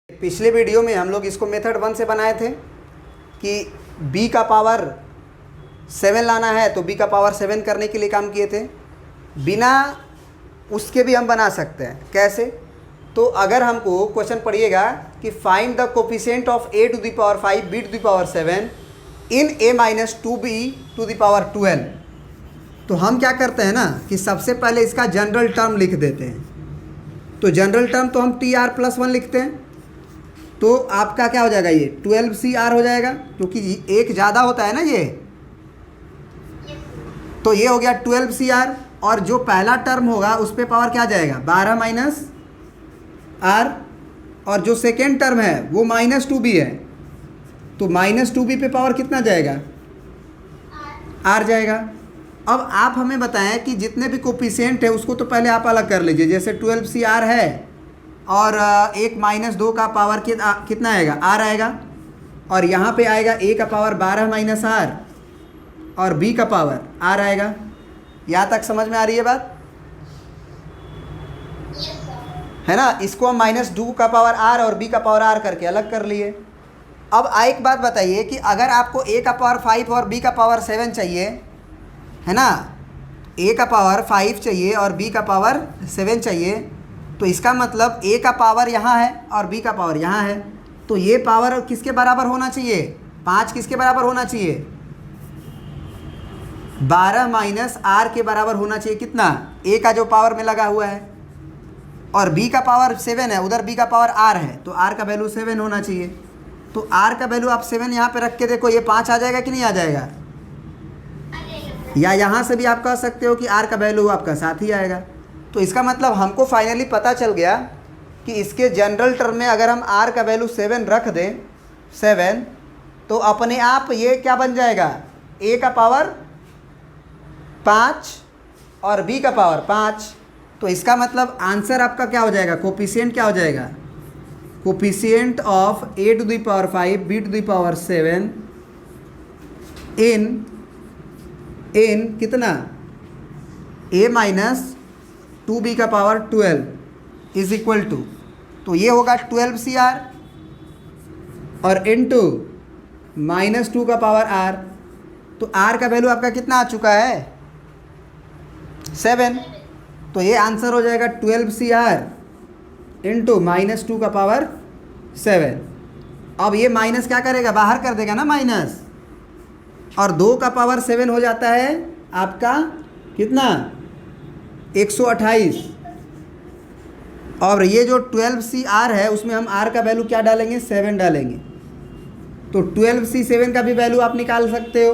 पिछले वीडियो में हम लोग इसको मेथड 1 से बनाए थे कि b का पावर 7 लाना है, तो b का पावर 7 करने के लिए काम किए थे। बिना उसके भी हम बना सकते हैं। कैसे? तो अगर हमको क्वेश्चन पढ़िएगा कि find the coefficient of a to the power 5 b to the power 7 in a minus 2b to the power 12, तो हम क्या करते हैं ना कि सबसे पहले इसका जनरल टर्म लिख देते हैं। तो जनरल टर्म तो हम tr+1 लिखते हैं, तो आपका क्या हो जाएगा, ये 12cr हो जाएगा, क्योंकि एक ज़्यादा होता है ना ये, तो ये हो गया 12cr। और जो पहला टर्म होगा उस पर पावर क्या जाएगा, 12 माइनस r, और जो सेकेंड टर्म है वो -2b है, तो -2b पे पावर कितना जाएगा, r जाएगा। अब आप हमें बताएं कि जितने भी कोफिशिएंट है उसको तो पहले आप अलग कर लीजिए। जैसे 12cr है और एक -2 का पावर कितना आएगा, r आएगा, और यहाँ पे आएगा a का पावर 12 माइनस r और b का पावर r आएगा। यहाँ तक समझ में आ रही है बात, है ना? इसको हम -2 का पावर r और b का पावर r करके अलग कर लिए। अब एक बात बताइए कि अगर आपको a का पावर 5 और b का पावर 7 चाहिए, है ना, a का पावर 5 चाहिए और b का पावर 7 चाहिए, तो इसका मतलब a का पावर यहाँ है और b का पावर यहाँ है, तो ये पावर किसके बराबर होना चाहिए, 5 किसके बराबर होना चाहिए, 12 माइनस r के बराबर होना चाहिए। कितना, a का जो पावर में लगा हुआ है, और b का पावर 7 है, उधर b का पावर r है, तो r का वैल्यू 7 होना चाहिए। तो r का वैल्यू आप 7 यहाँ पे रख के देखो, ये 5 आ जाएगा कि नहीं आ जाएगा, या यहाँ से भी आप कह सकते हो कि r का वैल्यू आपका 7 ही आएगा। तो इसका मतलब हमको फाइनली पता चल गया कि इसके जनरल टर्म में अगर हम r का वैल्यू 7 रख दें, 7, तो अपने आप ये क्या बन जाएगा, a का पावर 5 और b का पावर 5। तो इसका मतलब आंसर आपका क्या हो जाएगा, कोफिशिएंट क्या हो जाएगा, coefficient of a to the power 5 b to the power 7 in कितना, a माइनस 2b का पावर 12 इज इक्वल टू, तो ये होगा 12cr और इनटू -2 का पावर r। तो r का वैल्यू आपका कितना आ चुका है, 7, तो ये आंसर हो जाएगा 12cr इंटू -2 का पावर 7। अब ये माइनस क्या करेगा, बाहर कर देगा ना माइनस, और 2 का पावर 7 हो जाता है आपका कितना, 128। और ये जो 12cr है उसमें हम r का वैल्यू क्या डालेंगे, 7 डालेंगे, तो 12c7 का भी वैल्यू आप निकाल सकते हो,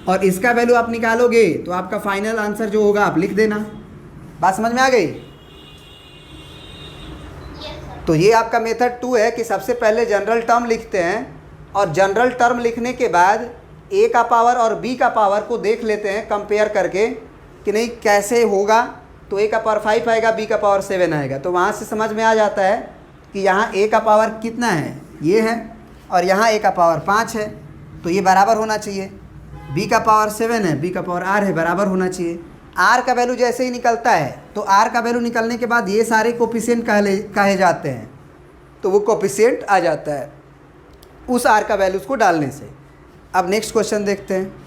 और इसका वैल्यू आप निकालोगे तो आपका फाइनल आंसर जो होगा आप लिख देना। बात समझ में आ गई? तो ये आपका मेथड 2 है कि सबसे पहले जनरल टर्म लिखते हैं, और जनरल टर्म लिखने के बाद a का पावर और b का पावर को देख लेते हैं कंपेयर करके कि नहीं कैसे होगा। तो a का पावर 5 आएगा, b का पावर 7 आएगा, तो वहाँ से समझ में आ जाता है कि यहाँ a का पावर कितना है, ये है, और यहाँ a का पावर 5 है, तो ये बराबर होना चाहिए। b का पावर 7 है, b का पावर r है, बराबर होना चाहिए। r का वैल्यू जैसे ही निकलता है, तो r का वैल्यू निकलने के बाद ये सारे कोफिशिएंट कहे जाते हैं, तो वो कोफिशिएंट आ जाता है उस r का वैल्यू को डालने से। अब नेक्स्ट क्वेश्चन देखते हैं।